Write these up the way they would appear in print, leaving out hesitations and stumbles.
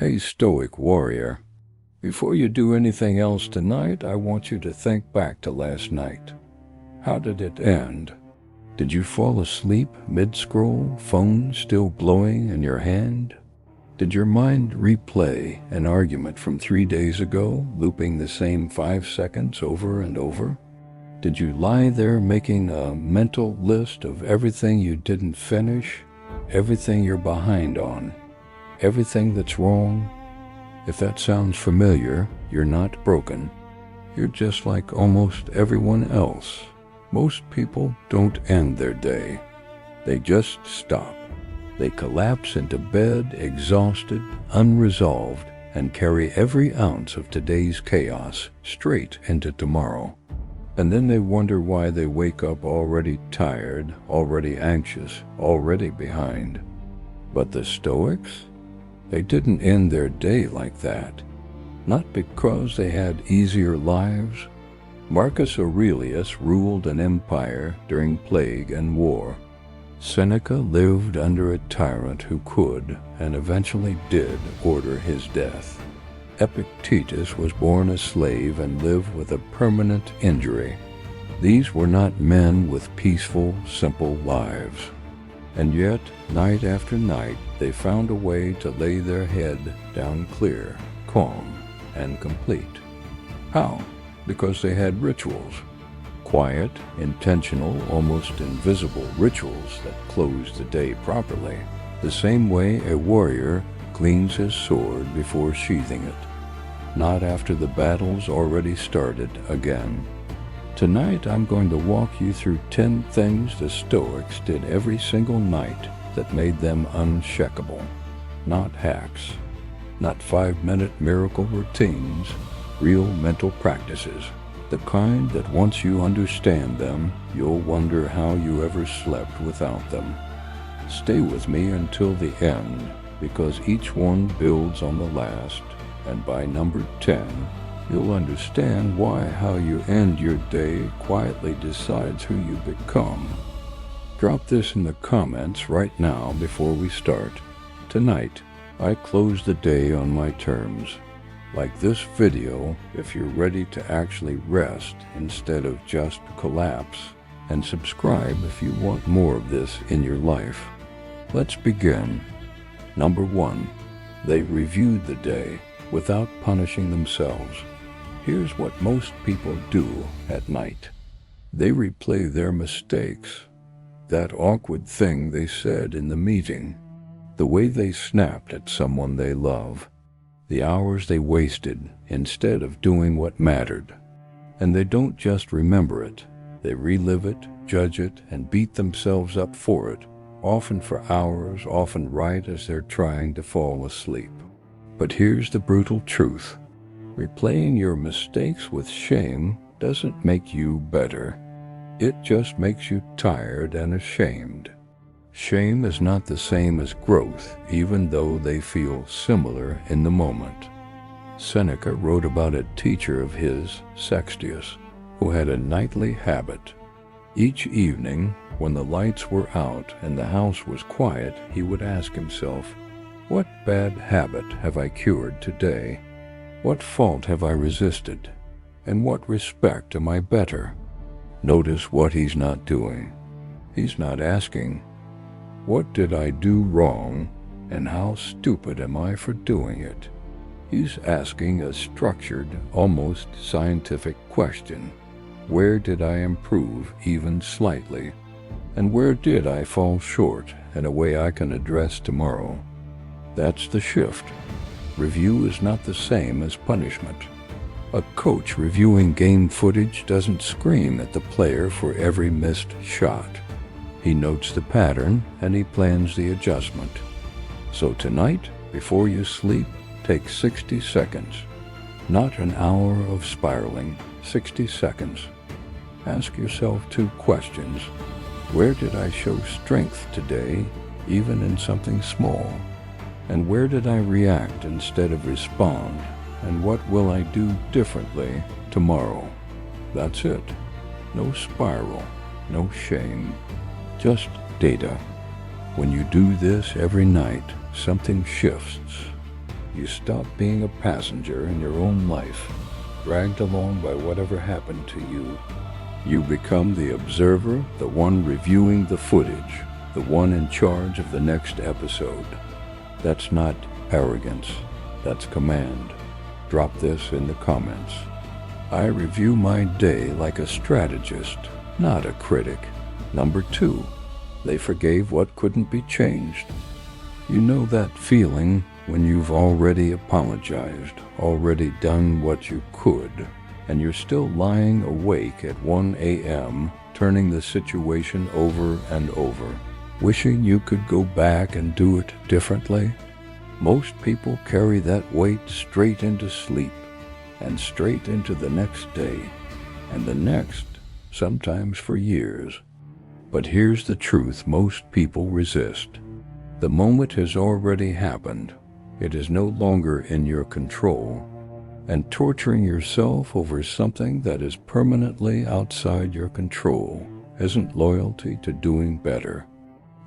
Hey, Stoic warrior. Before you do anything else tonight, I want you to think back to last night. How did it end? Did you fall asleep mid-scroll, phone still blowing in your hand? Did your mind replay an argument from 3 days ago, looping the same 5 seconds over and over? Did you lie there making a mental list of everything you didn't finish, everything you're behind on, everything that's wrong? If that sounds familiar, you're not broken. You're just like almost everyone else. Most people don't end their day. They just stop. They collapse into bed, exhausted, unresolved, and carry every ounce of today's chaos straight into tomorrow. And then they wonder why they wake up already tired, already anxious, already behind. But the Stoics? They didn't end their day like that. Not because they had easier lives. Marcus Aurelius ruled an empire during plague and war. Seneca lived under a tyrant who could, and eventually did, order his death. Epictetus was born a slave and lived with a permanent injury. These were not men with peaceful, simple lives. And yet, night after night, they found a way to lay their head down clear, calm, and complete. How? Because they had rituals. Quiet, intentional, almost invisible rituals that closed the day properly, the same way a warrior cleans his sword before sheathing it, not after the battle's already started again. Tonight I'm going to walk you through 10 things the Stoics did every single night that made them unshakable. Not hacks, not 5-minute miracle routines, real mental practices. The kind that once you understand them, you'll wonder how you ever slept without them. Stay with me until the end, because each one builds on the last, and by number 10, you'll understand why how you end your day quietly decides who you become. Drop this in the comments right now before we start. Tonight, I close the day on my terms. Like this video if you're ready to actually rest instead of just collapse, and subscribe if you want more of this in your life. Let's begin. Number 1, they reviewed the day without punishing themselves. Here's what most people do at night. They replay their mistakes, that awkward thing they said in the meeting, the way they snapped at someone they love, the hours they wasted instead of doing what mattered. And they don't just remember it, they relive it, judge it, and beat themselves up for it, often for hours, often right as they're trying to fall asleep. But here's the brutal truth. Replaying your mistakes with shame doesn't make you better. It just makes you tired and ashamed. Shame is not the same as growth, even though they feel similar in the moment. Seneca wrote about a teacher of his, Sextius, who had a nightly habit. Each evening, when the lights were out and the house was quiet, he would ask himself, "What bad habit have I cured today? What fault have I resisted? In what respect am I better?" Notice what he's not doing. He's not asking, "What did I do wrong, and how stupid am I for doing it?" He's asking a structured, almost scientific question. Where did I improve even slightly? And where did I fall short in a way I can address tomorrow? That's the shift. Review is not the same as punishment. A coach reviewing game footage doesn't scream at the player for every missed shot. He notes the pattern and he plans the adjustment. So tonight, before you sleep, take 60 seconds. Not an hour of spiraling, 60 seconds. Ask yourself 2 questions. Where did I show strength today, even in something small? And where did I react instead of respond? And what will I do differently tomorrow? That's it. No spiral, no shame. Just data. When you do this every night, something shifts. you stop being a passenger in your own life, dragged along by whatever happened to you. You become the observer, the one reviewing the footage, the one in charge of the next episode. That's not arrogance, that's command. Drop this in the comments. I review my day like a strategist, not a critic. Number 2, they forgave what couldn't be changed. You know that feeling when you've already apologized, already done what you could, and you're still lying awake at 1 a.m., turning the situation over and over, wishing you could go back and do it differently? Most people carry that weight straight into sleep, and straight into the next day, and the next, sometimes for years. But here's the truth most people resist. The moment has already happened. It is no longer in your control. And torturing yourself over something that is permanently outside your control isn't loyalty to doing better.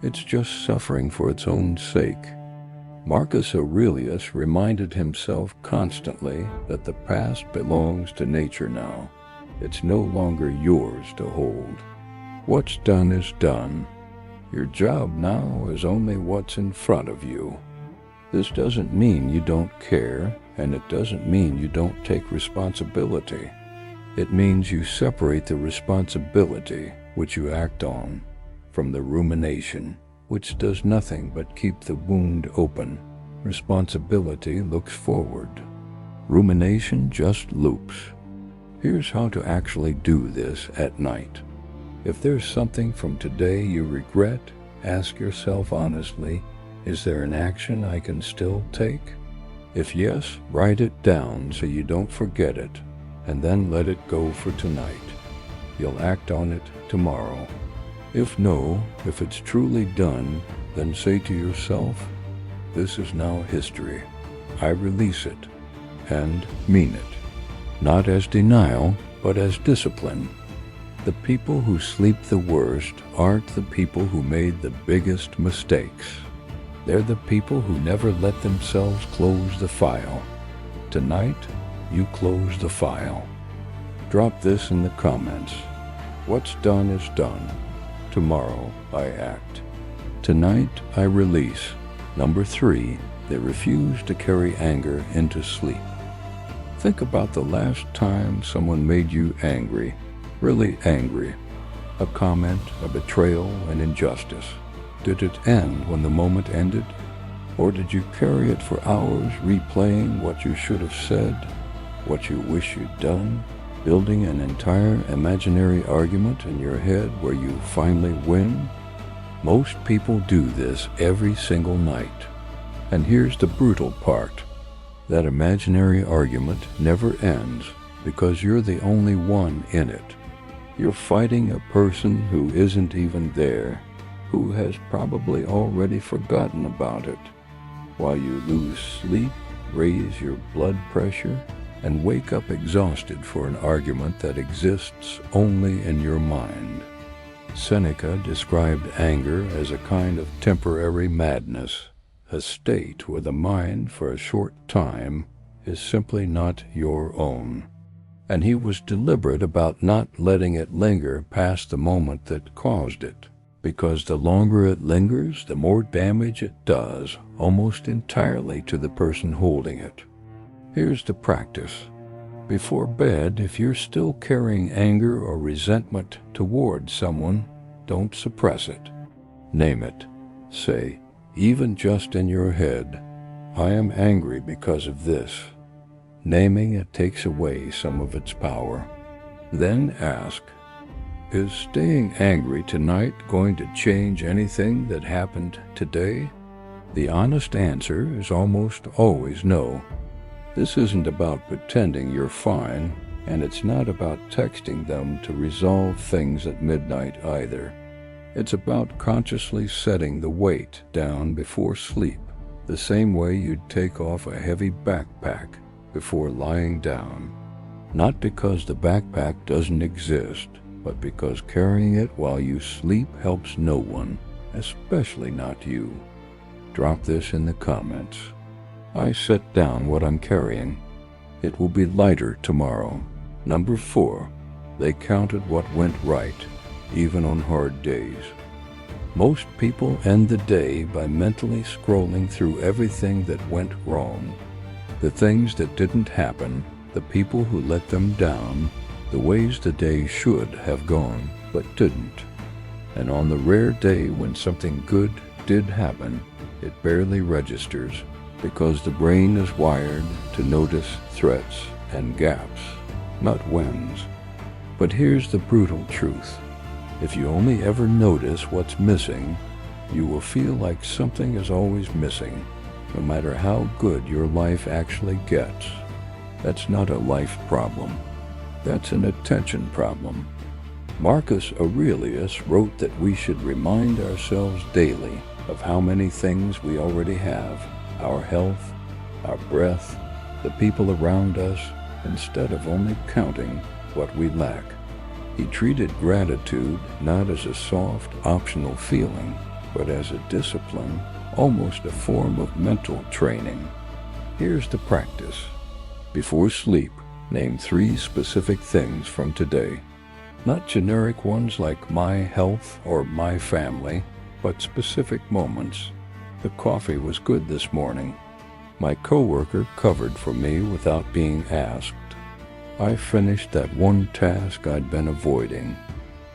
It's just suffering for its own sake. Marcus Aurelius reminded himself constantly that the past belongs to nature now. It's no longer yours to hold. What's done is done. Your job now is only what's in front of you. This doesn't mean you don't care, and it doesn't mean you don't take responsibility. It means you separate the responsibility, which you act on, from the rumination, which does nothing but keep the wound open. Responsibility looks forward. Rumination just loops. Here's how to actually do this at night. If there's something from today you regret, ask yourself honestly, is there an action I can still take? If yes, write it down so you don't forget it, and then let it go for tonight. You'll act on it tomorrow. If no, if it's truly done, then say to yourself, this is now history. I release it, and mean it. Not as denial, but as discipline. The people who sleep the worst aren't the people who made the biggest mistakes. They're the people who never let themselves close the file. Tonight, you close the file. Drop this in the comments. What's done is done. Tomorrow, I act. Tonight, I release. Number 3, they refuse to carry anger into sleep. Think about the last time someone made you angry, really angry. A comment, a betrayal, an injustice. Did it end when the moment ended? Or did you carry it for hours, replaying what you should have said, what you wish you'd done, building an entire imaginary argument in your head where you finally win? Most people do this every single night. And here's the brutal part. That imaginary argument never ends because you're the only one in it. You're fighting a person who isn't even there, who has probably already forgotten about it, while you lose sleep, raise your blood pressure, and wake up exhausted for an argument that exists only in your mind. Seneca described anger as a kind of temporary madness, a state where the mind for a short time is simply not your own. And he was deliberate about not letting it linger past the moment that caused it, because the longer it lingers, the more damage it does, almost entirely to the person holding it. Here's the practice. Before bed, if you're still carrying anger or resentment towards someone, don't suppress it. Name it. Say, even just in your head, I am angry because of this. Naming it takes away some of its power. Then ask, is staying angry tonight going to change anything that happened today? The honest answer is almost always no. This isn't about pretending you're fine, and it's not about texting them to resolve things at midnight either. It's about consciously setting the weight down before sleep, the same way you'd take off a heavy backpack before lying down. Not because the backpack doesn't exist, but because carrying it while you sleep helps no one, especially not you. Drop this in the comments. I set down what I'm carrying. It will be lighter tomorrow. Number 4, they counted what went right, even on hard days. Most people end the day by mentally scrolling through everything that went wrong. The things that didn't happen, the people who let them down, the ways the day should have gone but didn't. And on the rare day when something good did happen, it barely registers because the brain is wired to notice threats and gaps, not wins. But here's the brutal truth. If you only ever notice what's missing, you will feel like something is always missing, no matter how good your life actually gets. That's not a life problem. That's an attention problem. Marcus Aurelius wrote that we should remind ourselves daily of how many things we already have, our health, our breath, the people around us, instead of only counting what we lack. He treated gratitude not as a soft, optional feeling, but as a discipline, almost a form of mental training. Here's the practice. Before sleep, name 3 specific things from today. Not generic ones like my health or my family, but specific moments. The coffee was good this morning. My coworker covered for me without being asked. I finished that one task I'd been avoiding.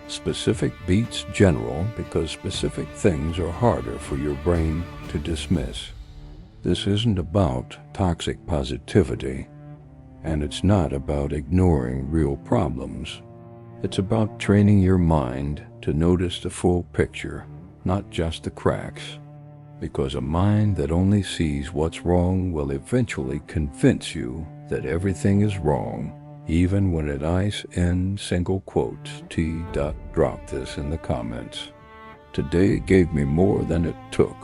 Specific beats general because specific things are harder for your brain to dismiss. This isn't about toxic positivity, and it's not about ignoring real problems. It's about training your mind to notice the full picture, not just the cracks, because a mind that only sees what's wrong will eventually convince you that everything is wrong, even when it ice in single quotes. Drop this in the comments. Today gave me more than it took.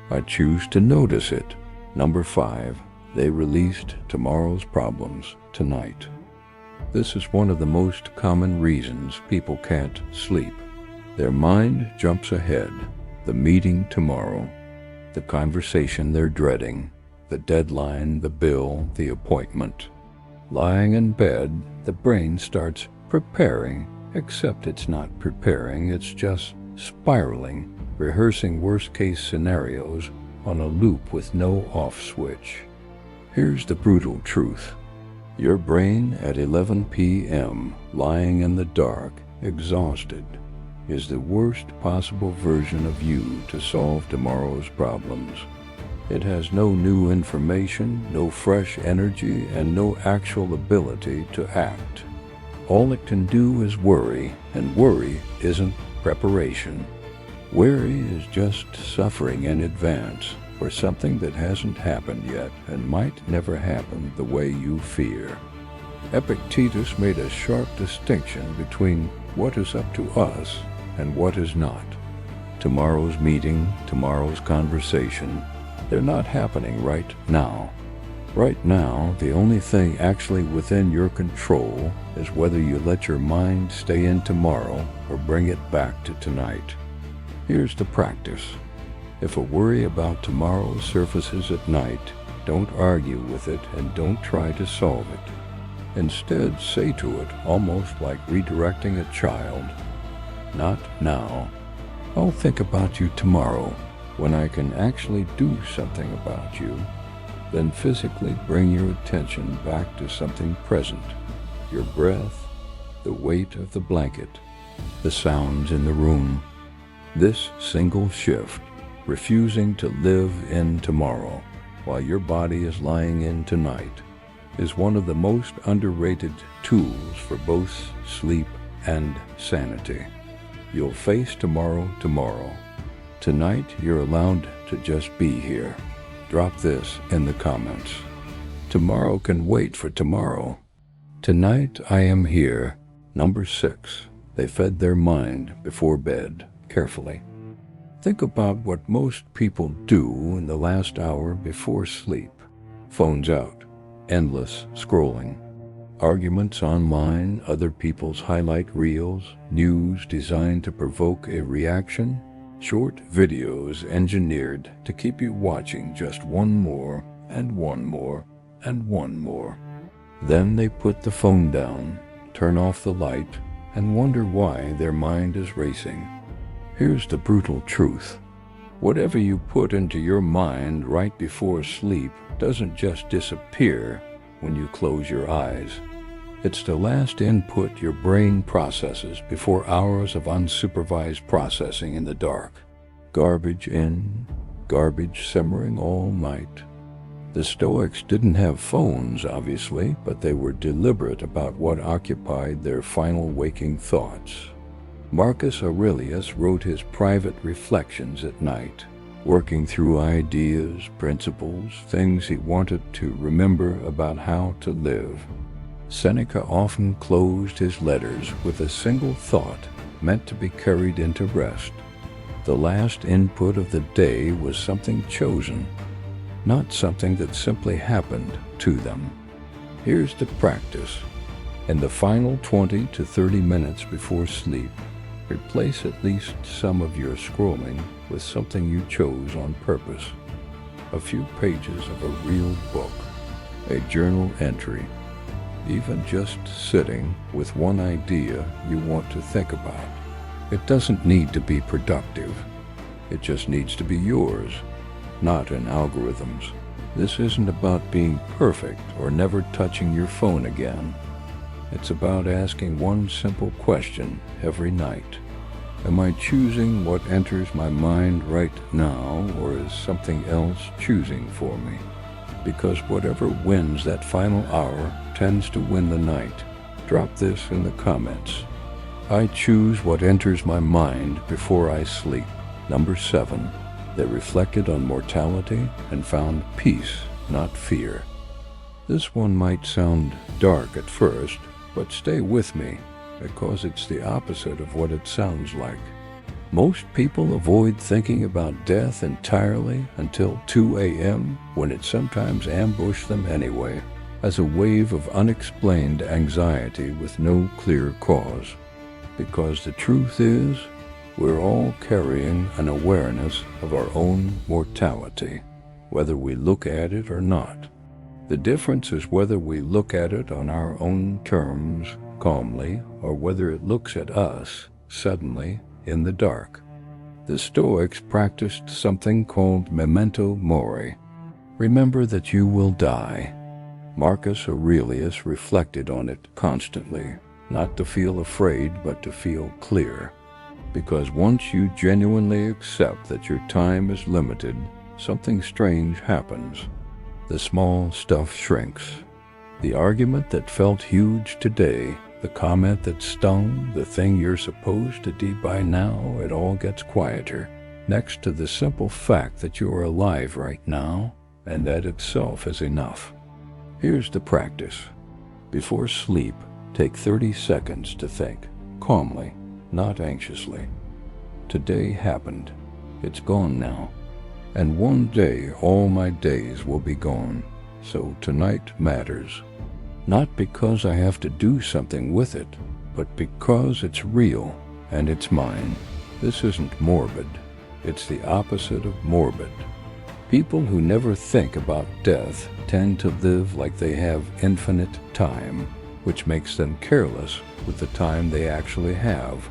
I choose to notice it. Number 5, they released tomorrow's problems tonight. This is one of the most common reasons people can't sleep. Their mind jumps ahead. The meeting tomorrow, the conversation they're dreading, the deadline, the bill, the appointment. Lying in bed, the brain starts preparing, except it's not preparing, it's just spiraling, rehearsing worst-case scenarios on a loop with no off switch. Here's the brutal truth. Your brain at 11 p.m., lying in the dark, exhausted, is the worst possible version of you to solve tomorrow's problems. It has no new information, no fresh energy, and no actual ability to act. All it can do is worry, and worry isn't preparation. Worry is just suffering in advance for something that hasn't happened yet and might never happen the way you fear. Epictetus made a sharp distinction between what is up to us and what is not. Tomorrow's meeting, tomorrow's conversation, they're not happening right now. Right now, the only thing actually within your control is whether you let your mind stay in tomorrow or bring it back to tonight. Here's the practice. If a worry about tomorrow surfaces at night, don't argue with it and don't try to solve it. Instead, say to it, almost like redirecting a child, "Not now. I'll think about you tomorrow when I can actually do something about you." Then physically bring your attention back to something present. Your breath, the weight of the blanket, the sounds in the room. This single shift, refusing to live in tomorrow while your body is lying in tonight, is one of the most underrated tools for both sleep and sanity. You'll face tomorrow. Tonight, you're allowed to just be here. Drop this in the comments. Tomorrow can wait for tomorrow. Tonight, I am here. Number 6, they fed their mind before bed carefully. Think about what most people do in the last hour before sleep. Phones out, endless scrolling, arguments online, other people's highlight reels, news designed to provoke a reaction, short videos engineered to keep you watching just one more and one more, and one more. Then they put the phone down, turn off the light, and wonder why their mind is racing. Here's the brutal truth. Whatever you put into your mind right before sleep doesn't just disappear when you close your eyes. It's the last input your brain processes before hours of unsupervised processing in the dark. Garbage in, garbage simmering all night. The Stoics didn't have phones, obviously, but they were deliberate about what occupied their final waking thoughts. Marcus Aurelius wrote his private reflections at night, working through ideas, principles, things he wanted to remember about how to live. Seneca often closed his letters with a single thought meant to be carried into rest. The last input of the day was something chosen, not something that simply happened to them. Here's the practice. In the final 20 to 30 minutes before sleep, replace at least some of your scrolling with something you chose on purpose. A few pages of a real book, a journal entry, even just sitting with one idea you want to think about. It doesn't need to be productive. It just needs to be yours, not in algorithms. This isn't about being perfect or never touching your phone again. It's about asking one simple question every night. Am I choosing what enters my mind right now, or is something else choosing for me? Because whatever wins that final hour tends to win the night. Drop this in the comments. I choose what enters my mind before I sleep. Number 7. They reflected on mortality and found peace, not fear. This one might sound dark at first, but stay with me, because it's the opposite of what it sounds like. Most people avoid thinking about death entirely until 2 a.m., when it sometimes ambushes them anyway, as a wave of unexplained anxiety with no clear cause. Because the truth is, we're all carrying an awareness of our own mortality, whether we look at it or not. The difference is whether we look at it on our own terms, calmly, or whether it looks at us, suddenly, in the dark. The Stoics practiced something called memento mori. Remember that you will die. Marcus Aurelius reflected on it constantly, not to feel afraid, but to feel clear. Because once you genuinely accept that your time is limited, something strange happens. The small stuff shrinks. The argument that felt huge today, the comment that stung, the thing you're supposed to do by now, it all gets quieter, next to the simple fact that you are alive right now, and that itself is enough. Here's the practice. Before sleep, take 30 seconds to think, calmly, not anxiously. Today happened. It's gone now. And one day all my days will be gone. So tonight matters. Not because I have to do something with it, but because it's real and it's mine. This isn't morbid. It's the opposite of morbid. People who never think about death tend to live like they have infinite time, which makes them careless with the time they actually have.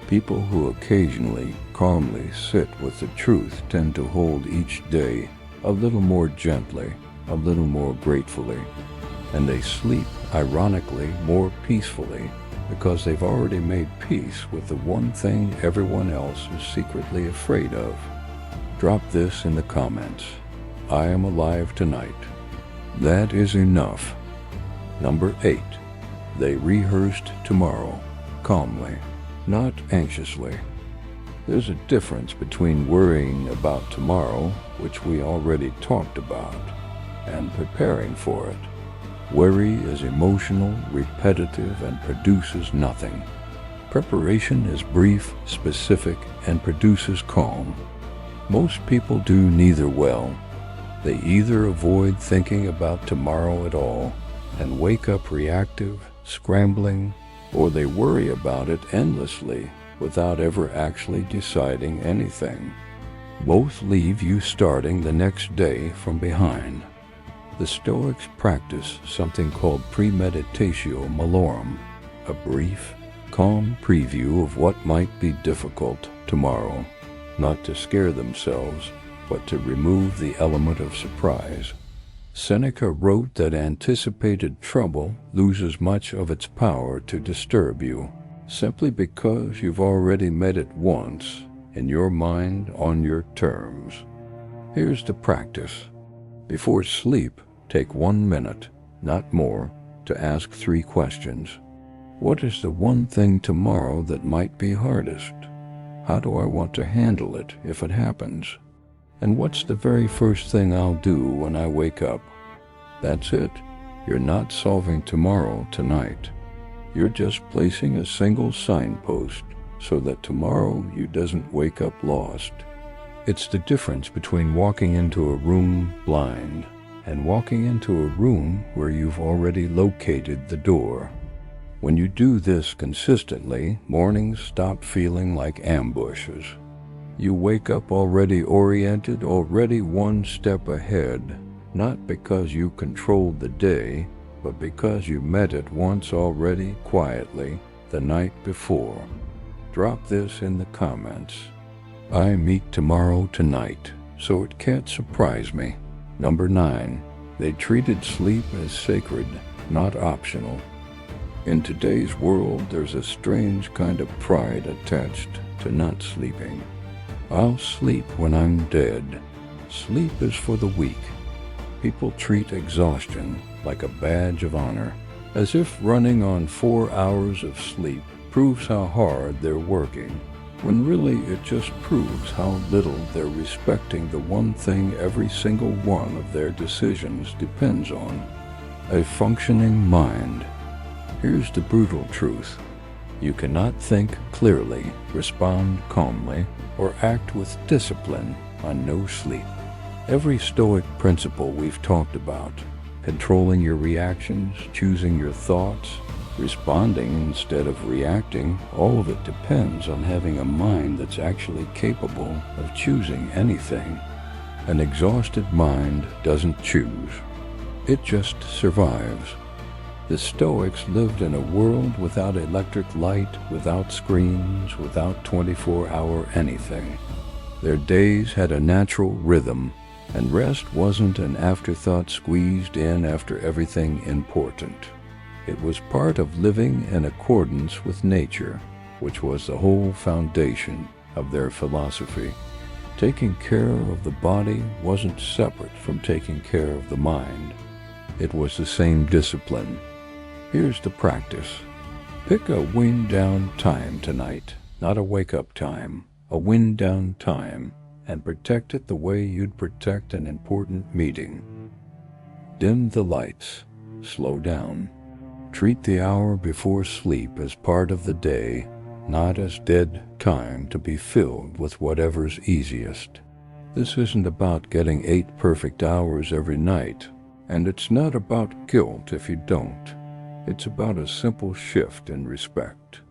People who occasionally calmly sit with the truth tend to hold each day a little more gently, a little more gratefully, and they sleep, ironically, more peacefully because they've already made peace with the one thing everyone else is secretly afraid of. Drop this in the comments. I am alive tonight. That is enough. Number 8. They rehearsed tomorrow, calmly, not anxiously. There's a difference between worrying about tomorrow, which we already talked about, and preparing for it. Worry is emotional, repetitive, and produces nothing. Preparation is brief, specific, and produces calm. Most people do neither well. They either avoid thinking about tomorrow at all and wake up reactive, scrambling, or they worry about it endlessly without ever actually deciding anything. Both leave you starting the next day from behind. The Stoics practice something called premeditatio malorum, a brief, calm preview of what might be difficult tomorrow, not to scare themselves, but to remove the element of surprise. Seneca wrote that anticipated trouble loses much of its power to disturb you, simply because you've already met it once, in your mind on your terms. Here's the practice. Before sleep, take 1 minute, not more, to ask 3 questions. What is the one thing tomorrow that might be hardest? How do I want to handle it if it happens? And what's the very first thing I'll do when I wake up? That's it. You're not solving tomorrow tonight. You're just placing a single signpost so that tomorrow you doesn't wake up lost. It's the difference between walking into a room blind and walking into a room where you've already located the door. When you do this consistently, mornings stop feeling like ambushes. You wake up already oriented, already one step ahead, not because you controlled the day, but because you met it once already quietly the night before. Drop this in the comments. I meet tomorrow tonight, so it can't surprise me. Number 9. They treated sleep as sacred, not optional. In today's world, there's a strange kind of pride attached to not sleeping. I'll sleep when I'm dead. Sleep is for the weak. People treat exhaustion like a badge of honor, as if running on 4 hours of sleep proves how hard they're working, when really it just proves how little they're respecting the one thing every single one of their decisions depends on: a functioning mind. Here's the brutal truth. You cannot think clearly, respond calmly, or act with discipline on no sleep. Every Stoic principle we've talked about, controlling your reactions, choosing your thoughts, responding instead of reacting, all of it depends on having a mind that's actually capable of choosing anything. An exhausted mind doesn't choose. It just survives. The Stoics lived in a world without electric light, without screens, without 24-hour anything. Their days had a natural rhythm, and rest wasn't an afterthought squeezed in after everything important. It was part of living in accordance with nature, which was the whole foundation of their philosophy. Taking care of the body wasn't separate from taking care of the mind. It was the same discipline. Here's the practice. Pick a wind-down time tonight, not a wake-up time, a wind-down time, and protect it the way you'd protect an important meeting. Dim the lights. Slow down. Treat the hour before sleep as part of the day, not as dead time to be filled with whatever's easiest. This isn't about getting 8 perfect hours every night, and it's not about guilt if you don't. It's about a simple shift in respect.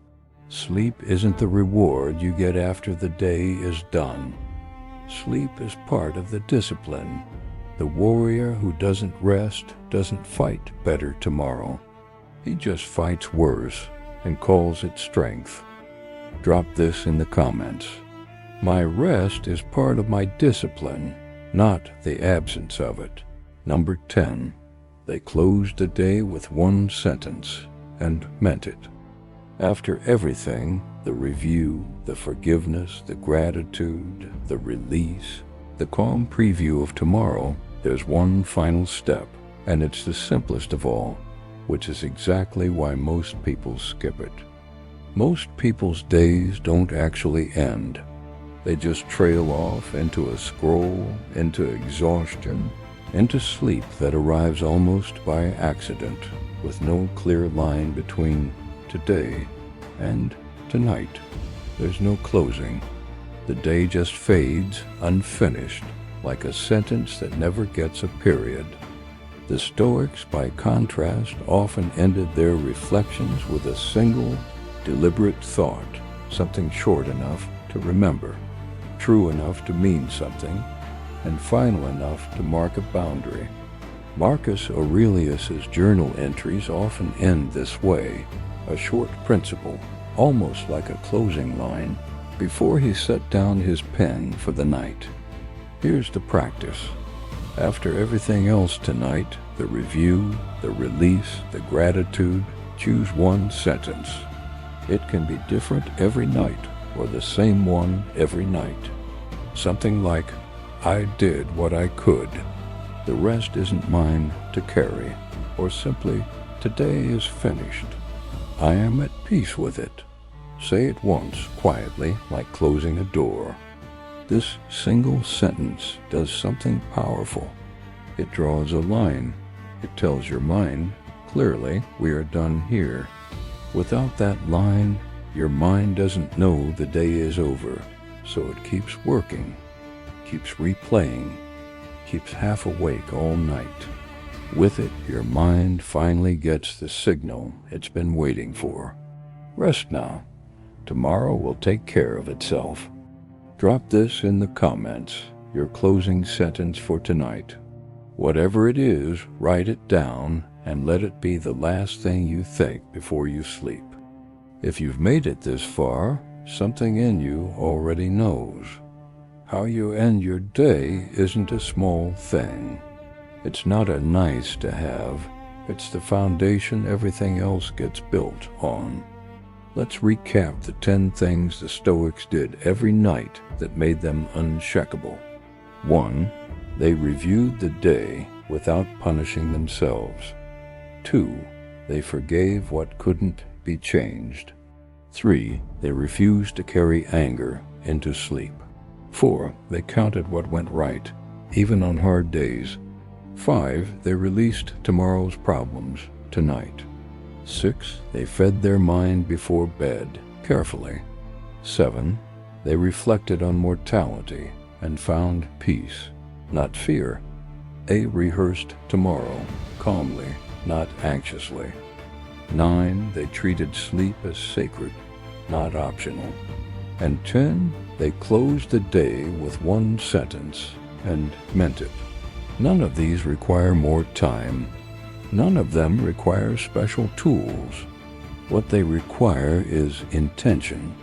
Sleep isn't the reward you get after the day is done. Sleep is part of the discipline. The warrior who doesn't rest doesn't fight better tomorrow. He just fights worse and calls it strength. Drop this in the comments. My rest is part of my discipline, not the absence of it. Number 10. They closed the day with one sentence and meant it. After everything, the review, the forgiveness, the gratitude, the release, the calm preview of tomorrow, there's one final step, and it's the simplest of all, which is exactly why most people skip it. Most people's days don't actually end. They just trail off into a scroll, into exhaustion, into sleep that arrives almost by accident, with no clear line between today and tonight. There's no closing. The day just fades, unfinished, like a sentence that never gets a period. The Stoics, by contrast, often ended their reflections with a single, deliberate thought, something short enough to remember, true enough to mean something, and final enough to mark a boundary. Marcus Aurelius's journal entries often end this way, a short principle, almost like a closing line, before he set down his pen for the night. Here's the practice. After everything else tonight, the review, the release, the gratitude, choose one sentence. It can be different every night or the same one every night. Something like, I did what I could. The rest isn't mine to carry. Or simply, today is finished. I am at peace with it. Say it once, quietly, like closing a door. This single sentence does something powerful. It draws a line. It tells your mind, clearly, we are done here. Without that line, your mind doesn't know the day is over, so it keeps working, keeps replaying, keeps half awake all night. With it, your mind finally gets the signal it's been waiting for. Rest now. Tomorrow will take care of itself. Drop this in the comments, your closing sentence for tonight. Whatever it is, write it down and let it be the last thing you think before you sleep. If you've made it this far, something in you already knows. How you end your day isn't a small thing. It's not a nice to have. It's the foundation everything else gets built on. Let's recap the 10 things the Stoics did every night that made them unshakable. 1. They reviewed the day without punishing themselves. 2. They forgave what couldn't be changed. 3. They refused to carry anger into sleep. 4. They counted what went right, even on hard days. 5. They released tomorrow's problems tonight. 6. They fed their mind before bed, carefully. 7. They reflected on mortality and found peace, not fear. They rehearsed tomorrow, calmly, not anxiously. 9. They treated sleep as sacred, not optional. And 10. They closed the day with one sentence and meant it. None of these require more time. None of them require special tools. What they require is intention,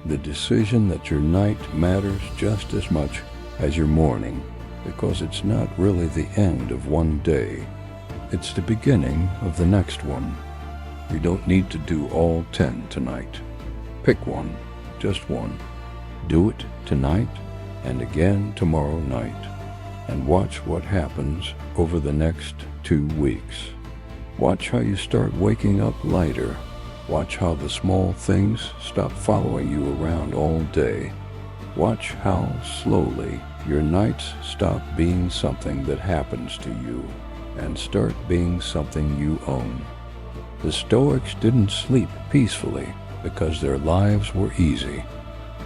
the decision that your night matters just as much as your morning, because it's not really the end of one day. It's the beginning of the next one. You don't need to do all 10 tonight. Pick one, just one. Do it tonight and again tomorrow night, and watch what happens over the next 2 weeks. Watch how you start waking up lighter. Watch how the small things stop following you around all day. Watch how slowly your nights stop being something that happens to you and start being something you own. The Stoics didn't sleep peacefully because their lives were easy.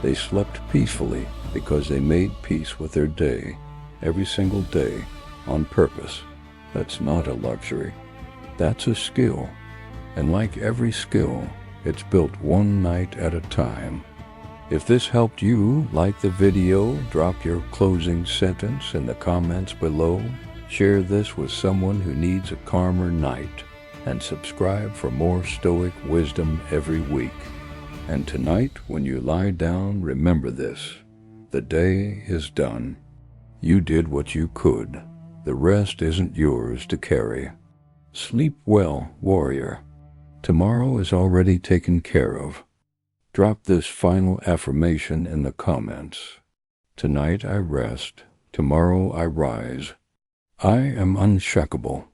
They slept peacefully because they made peace with their day, every single day, on purpose. That's not a luxury. That's a skill. And like every skill, it's built one night at a time. If this helped you, like the video, drop your closing sentence in the comments below, share this with someone who needs a calmer night, and subscribe for more Stoic wisdom every week. And tonight, when you lie down, remember this. The day is done. You did what you could. The rest isn't yours to carry. Sleep well, warrior. Tomorrow is already taken care of. Drop this final affirmation in the comments. Tonight I rest. Tomorrow I rise. I am unshakable.